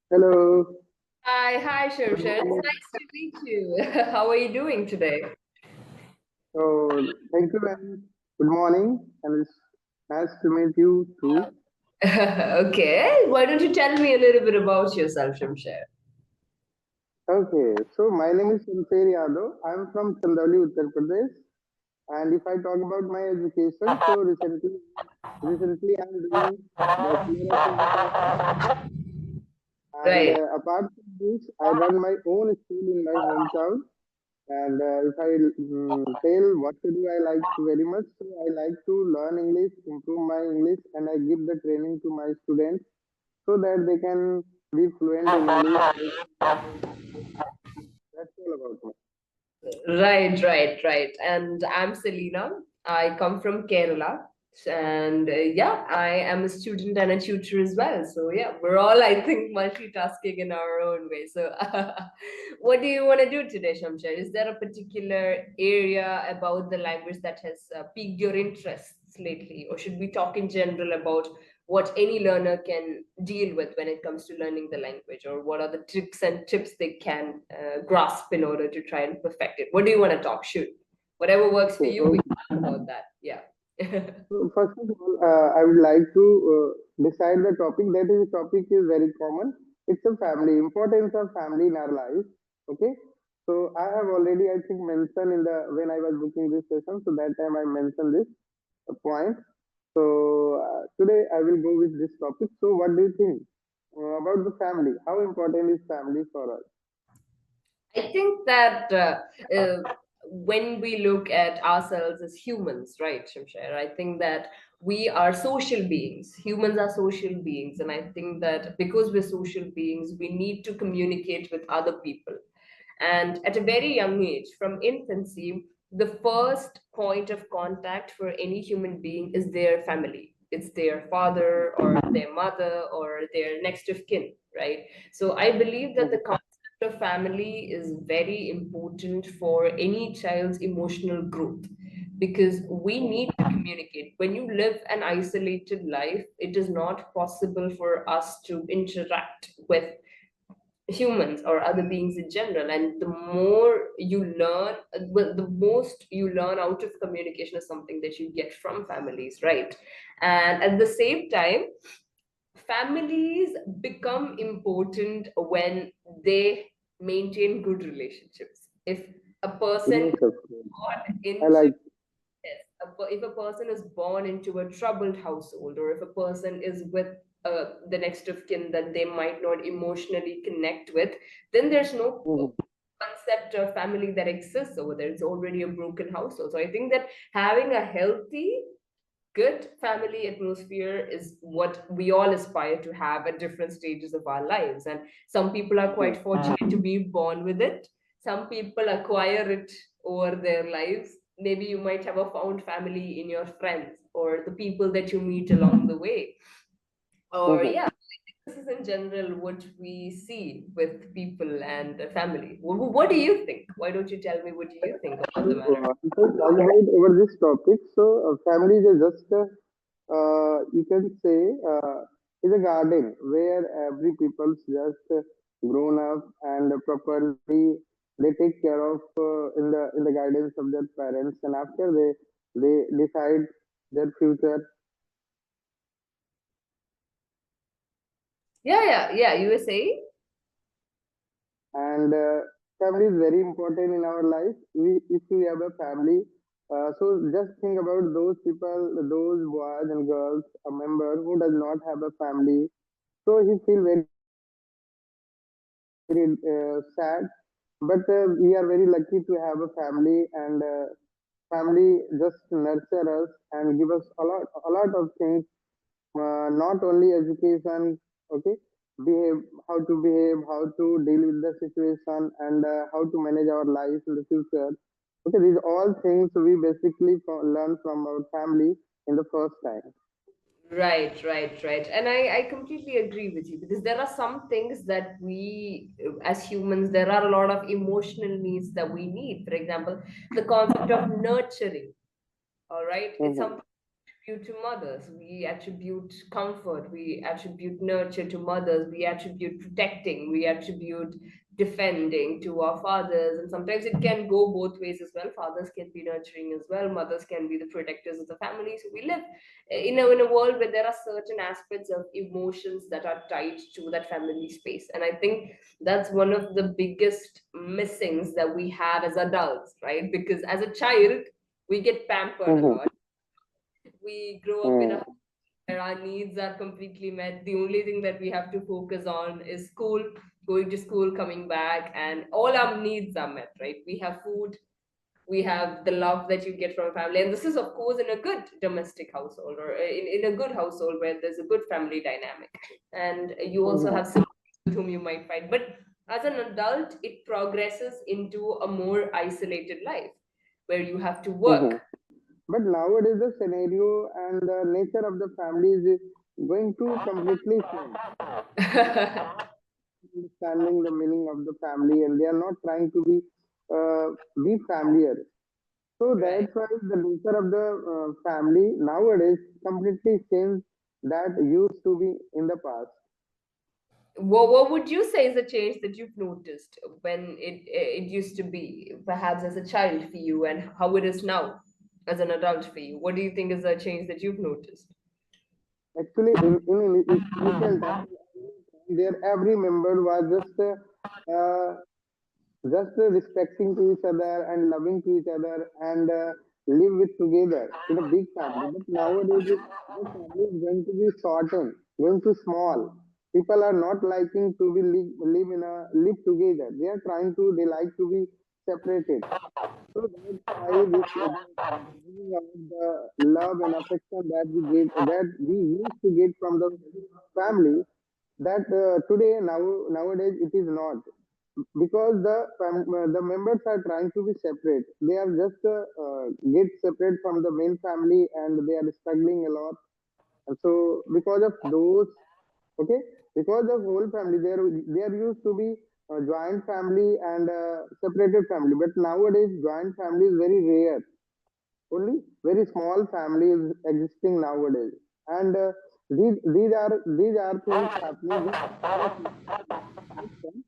Hello. Hi, Good Shamsha. It's morning. nice to meet you. How are you doing today? Thank you and good morning. And it's nice to meet you too. Okay, why don't you tell me a little bit about yourself, Shamsha? Okay, so my name is Shamsher Yadav. I'm from Chandauli, Uttar Pradesh. And if I talk about my education, so recently I'm doing Bachelor of Education. And Right. apart from this, I run my own school in my hometown. And if I tell what to do, I like very much. So I like to learn English, improve my English, and I give the training to my students so that they can be fluent in English. That's all about me. Right. And I'm Selena. I come from Kerala. And yeah, I am a student and a tutor as well. So yeah, we're all, I think, multitasking in our own way. So what do you want to do today, Shamsher? Is there a particular area about the language that has piqued your interests lately? Or should we talk in general about what any learner can deal with when it comes to learning the language, or what are the tricks and tips they can grasp in order to try and perfect it? What do you want to talk? Shoot, whatever works for Okay, you, we okay. can talk about that. Yeah. So first of all, I would like to decide the topic. That is, topic is very common. It's a family, importance of family in our life. Okay. So I have already, I think, mentioned in the when I was booking this session. So that time I mentioned this point. So today I will go with this topic. So what do you think about the family? How important is family for us? I think that when we look at ourselves as humans, right, Shamsher, I think that we are social beings. Humans are social beings. And I think that because we're social beings, we need to communicate with other people. And at a very young age, from infancy, the first point of contact for any human being is their family. It's their father or their mother or their next of kin, right? So I believe that the Mhm. concept of family is very important for any child's emotional growth, because we need to communicate. When you live an isolated life, it is not possible for us to interact with humans or other beings in general. And the more you learn, well, the most you learn out of communication is something that you get from families, right? And at the same time, families become important when they maintain good relationships. If a person Yes, of course. born I into like. Yes, if a person is born into a troubled household, or if a person is with the next of kin that they might not emotionally connect with, then there's no Mhm. concept of family that exists over there. It's already a broken household. So I think that having a healthy, good family atmosphere is what we all aspire to have at different stages of our lives. And some people are Yes. quite fortunate to be born with it. Some people acquire it over their lives. Maybe you might have a found family in your friends or the people that you meet along the way. Or, Mhm. yeah, this is in general what we see with people and family. What do you think? Why don't you tell me what do you think So, about the matter? if I talk about over this topic, so family is just you can say is a garden where every people's just grown up and properly they take care of in the guidance of their parents, and after they decide their future. Yeah. You were saying? And family is very important in our life. If we have a family, so just think about those people, those boys and girls, a member who does not have a family, so he feel very sad. But we are very lucky to have a family, and family just nurture us and give us a lot of things, not only education. Okay, behave, how to behave, how to deal with the situation, and how to manage our life in the future. Okay, these all things we basically learn from our family in the first time. Right. And I completely agree with you, because there are some things that we, as humans, there are a lot of emotional needs that we need. For example, the concept of nurturing. All right. It's Hmm. something attribute to mothers. We attribute comfort. We attribute nurture to mothers. We attribute protecting. We attribute defending to our fathers. And sometimes it can go both ways as well. Fathers can be nurturing as well. Mothers can be the protectors of the family. So we live in a world where there are certain aspects of emotions that are tied to that family space. And I think that's one of the biggest missings that we have as adults, right? Because as a child, we get pampered a Mm-hmm. lot. We grow up in a Mm-hmm. house where our needs are completely met. The only thing that we have to focus on is school, going to school, coming back, and all our needs are met, right? We have food, we have the love that you get from a family. And this is, of course, in a good domestic household, or in a good household where there's a good family dynamic. And you also Mm-hmm. have siblings with whom you might fight. But as an adult, it progresses into a more isolated life where you have to Mm-hmm. work. But nowadays, the scenario and the nature of the family is going to completely change. Understanding the meaning of the family, and they are not trying to be familiar. So Right. that's why the nature of the family nowadays completely changed that used to be in the past. What would you say is the change that you've noticed when it used to be, perhaps as a child for you, and how it is now as an adult for you? What do you think is the change that you've noticed? Actually, in initial time, their every member was just respecting to each other and loving to each other and live with together in a big family. But nowadays, the family is going to be shortened, going to small. People are not liking to be live together. They are trying to. They like to be separated. So that's why bringing out the love and affection that we used to get from the family, that today nowadays it is not, because the members are trying to be separate. They are just get separate from the main family, and they are struggling a lot. And so because of those, okay, because of whole family, they are used to be joint family and separated family. But nowadays joint family is very rare. Only very small families existing nowadays. And these are things happening just because of affection,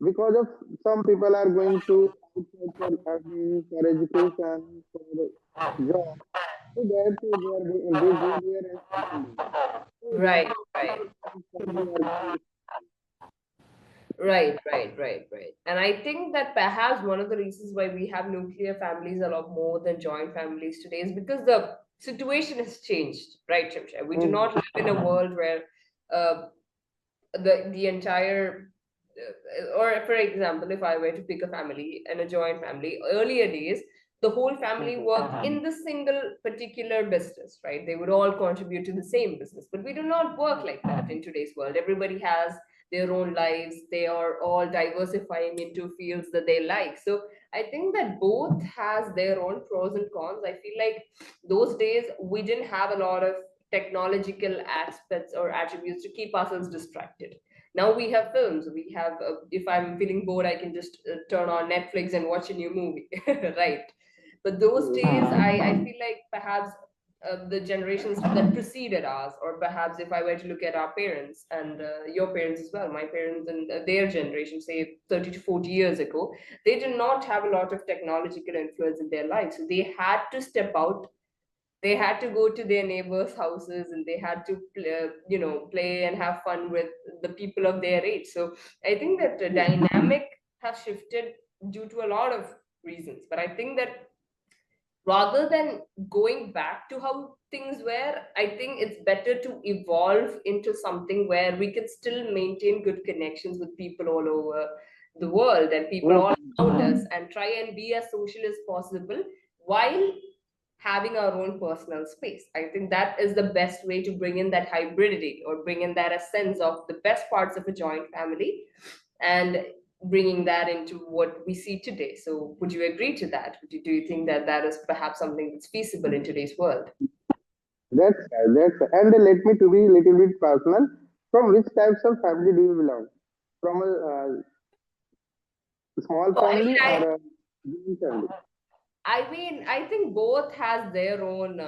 because of some people are going to outside for earning, for education, for job. So that they go there and settle there. So Right, that's right. why family are going. Right. And I think that perhaps one of the reasons why we have nuclear families a lot more than joint families today is because the situation has changed, right, Chimsha? We do Mhm. not live in a world where uh, the entire or for example, if I were to pick a family and a joint family, earlier days, the whole family Mhm. worked in the single particular business, right? They would all contribute to the same business. But we do not work like that in today's world. Everybody has their own lives. They are all diversifying into fields that they like. So I think that both has their own pros and cons. I feel like those days we didn't have a lot of technological aspects or attributes to keep ourselves distracted. Now we have films. We have, if I'm feeling bored, I can just turn on Netflix and watch a new movie, right? But those Yes. days, I feel like perhaps the generations that preceded us, or perhaps if I were to look at our parents and your parents as well, my parents and their generation, say 30 to 40 years ago, they did not have a lot of technological influence in their lives. So they had to step out, they had to go to their neighbors' houses, and they had to play and have fun with the people of their age. So I think that the Yes. dynamic has shifted due to a lot of reasons. But I think that rather than going back to how things were, I think it's better to evolve into something where we can still maintain good connections with people all over the world and people all Mhm. around us, and try and be as social as possible while having our own personal space. I think that is the best way to bring in that hybridity, or bring in that essence of the best parts of a joint family, and bringing that into what we see today. So would you agree to that? Do you think that that is perhaps something that's feasible in today's world? That's and let me to be little bit personal. From which types of family do you belong? From a small Oh, I family mean, or a joint family? I think both has their own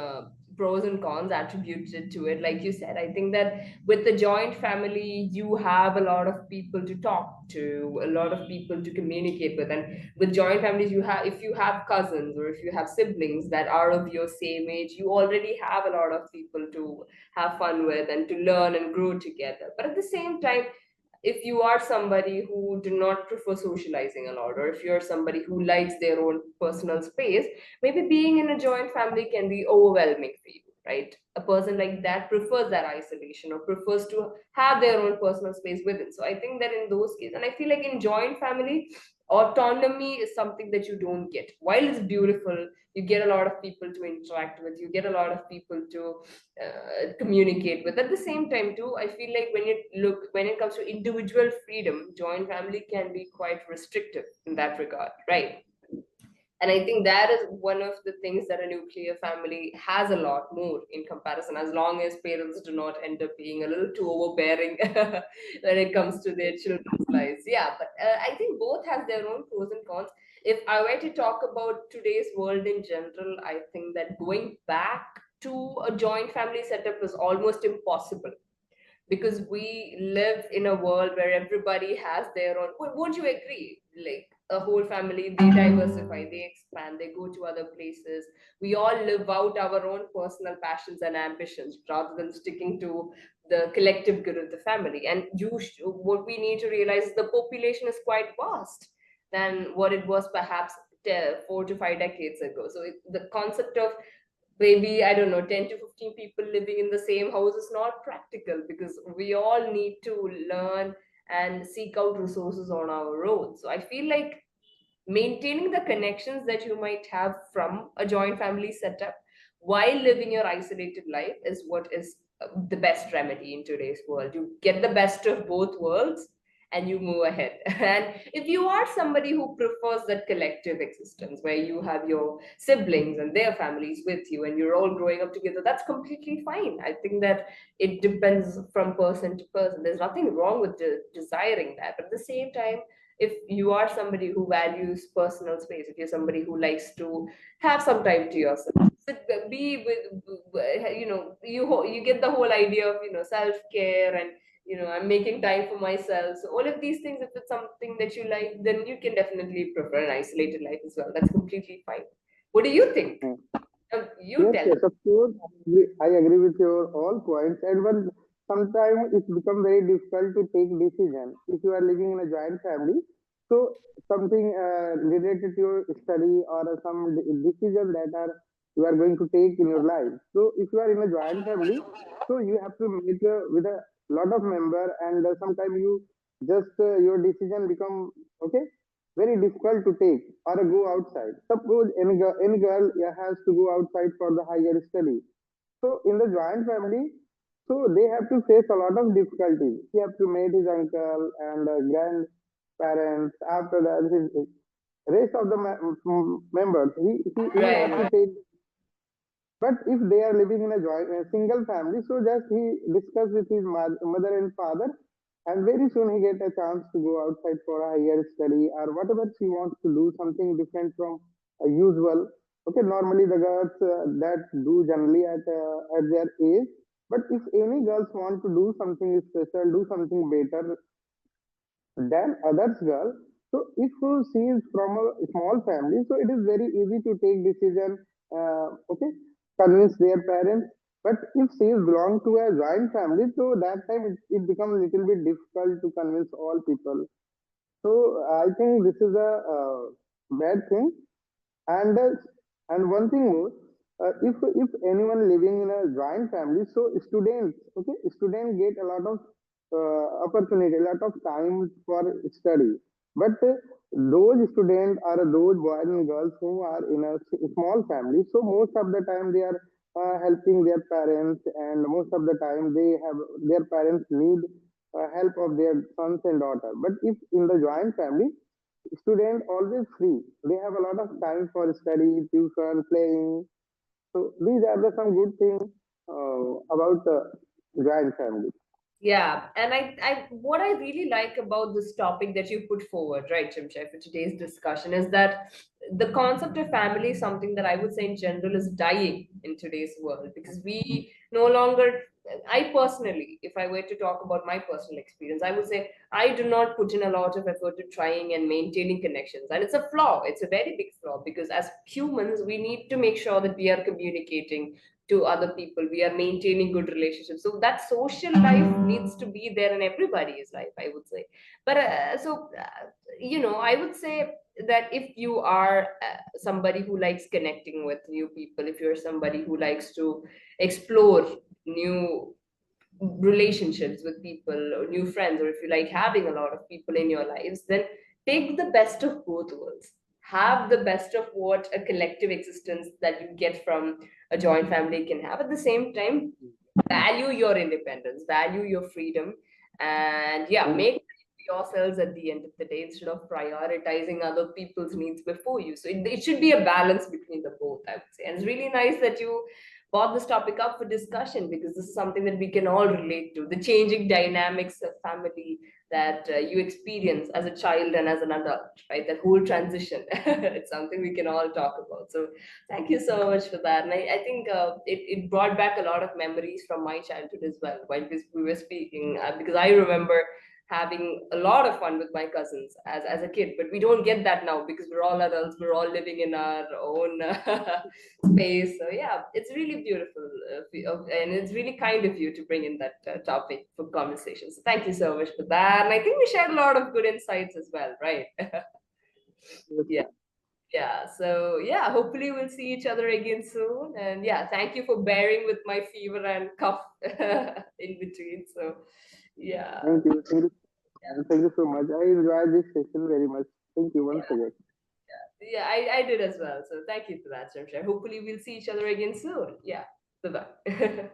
pros and cons attributed to it. Like you said, I think that with the joint family, you have a lot of people to talk to, a lot of people to communicate with. And with joint families, you have, if you have cousins or if you have siblings that are of your same age, you already have a lot of people to have fun with and to learn and grow together. But at the same time, if you are somebody who do not prefer socializing a lot, or if you're somebody who likes their own personal space, maybe being in a joint family can be overwhelming for you, right? A person like that prefers that isolation or prefers to have their own personal space within. So I think that in those cases, and I feel like in joint family, autonomy is something that you don't get. While it's beautiful, you get a lot of people to interact with, you get a lot of people to communicate with. At the same time too, I feel like when it comes to individual freedom, joint family can be quite restrictive in that regard, right? And I think that is one of the things that a nuclear family has a lot more in comparison, as long as parents do not end up being a little too overbearing when it comes to their children's lives. Yeah, but I think both has their own pros and cons. If I were to talk about today's world in general, I think that going back to a joint family setup is almost impossible, because we live in a world where everybody has their own. Won't you agree? Like a whole family, they diversify, they expand, they go to other places. We all live out our own personal passions and ambitions rather than sticking to the collective good of the family. And what we need to realize is the population is quite vast than what it was perhaps 4 to 5 decades ago. So the concept of maybe, I don't know, 10 to 15 people living in the same house is not practical, because we all need to learn and seek out resources on our own. So I feel like maintaining the connections that you might have from a joint family setup while living your isolated life is what is the best remedy in today's world. You get the best of both worlds and you move ahead. And if you are somebody who prefers that collective existence where you have your siblings and their families with you and you're all growing up together, that's completely fine. I think that it depends from person to person. There's nothing wrong with desiring that. But at the same time, if you are somebody who values personal space, if you're somebody who likes to have some time to yourself, be with, you get the whole idea of, self care, and I'm making time for myself. So all of these things, if it's something that you like, then you can definitely prefer an isolated life as well. That's completely fine. What do you think? Mm. You Yes, tell. yes, of course. I agree with your all points. And when sometimes it's become very difficult to take decision if you are living in a joint family. So something related to your study or some decision that are you are going to take in your life. So if you are in a joint family, so you have to meet with a lot of member, and sometimes you just your decision become okay very difficult to take or go outside. Suppose any girl has to go outside for the higher study. So in the joint family, so they have to face a lot of difficulties. He have to meet his uncle and grandparents. After that, his rest of the members, he will have to Right. take. But if they are living in a single family, so just he discuss with his mother and father, and very soon he get a chance to go outside for a higher study or whatever she wants to do, something different from usual. Okay, normally the girls that do generally at their age. But if any girls want to do something special, do something better, than others girl. So if she is from a small family, so it is very easy to take decision, okay, convince their parents. But if she is belong to a joint family, so that time it becomes a little bit difficult to convince all people. So I think this is a bad thing. And one thing more, if anyone living in a joint family, so students, okay, students get a lot of opportunity, a lot of time for study. But those students are those boys and girls who are in a small family. So most of the time they are helping their parents, and most of the time they have their parents need help of their sons and daughter. But if in the joint family, student always free. They have a lot of time for study, tuition, playing. So these are the some good things about joint family. Yeah, and what I really like about this topic that you put forward, right, Chimshay, for today's discussion is that the concept of family is something that I would say in general is dying in today's world because we no longer, I personally, if I were to talk about my personal experience, I would say I do not put in a lot of effort to trying and maintaining connections. And it's a flaw, it's a very big flaw because as humans, we need to make sure that we are communicating to other people, we are maintaining good relationships, so that social life needs to be there in everybody's life, I would say. But I would say that if you are somebody who likes connecting with new people, if you're somebody who likes to explore new relationships with people or new friends, or if you like having a lot of people in your lives, then take the best of both worlds. Have the best of what a collective existence that you get from a joint family can have. At the same time, value your independence, value your freedom, and yeah, make time for yourselves at the end of the day instead of prioritizing other people's needs before you. So it should be a balance between the both, I would say. And it's really nice that you brought this topic up for discussion because this is something that we can all relate to, the changing dynamics of family that you experience as a child and as an adult, right? That whole transition. It's something we can all talk about. So thank you so much for that. And I think it brought back a lot of memories from my childhood as well while we were speaking, because I remember having a lot of fun with my cousins as a kid. But we don't get that now because we're all adults, we're all living in our own space. So, yeah, it's really beautiful. And it's really kind of you to bring in that topic for conversation. So, thank you so much for that. And I think we shared a lot of good insights as well, right? Yeah. Yeah, so yeah, hopefully we'll see each other again soon. And yeah, thank you for bearing with my fever and cough in between. So yeah, Thank you. Thank you. And thank you so much. I enjoyed this session very much. Thank you once yeah, again. yeah, I did as well. So thank you for that, Shamshar. Hopefully we'll see each other again soon. Yeah, bye bye.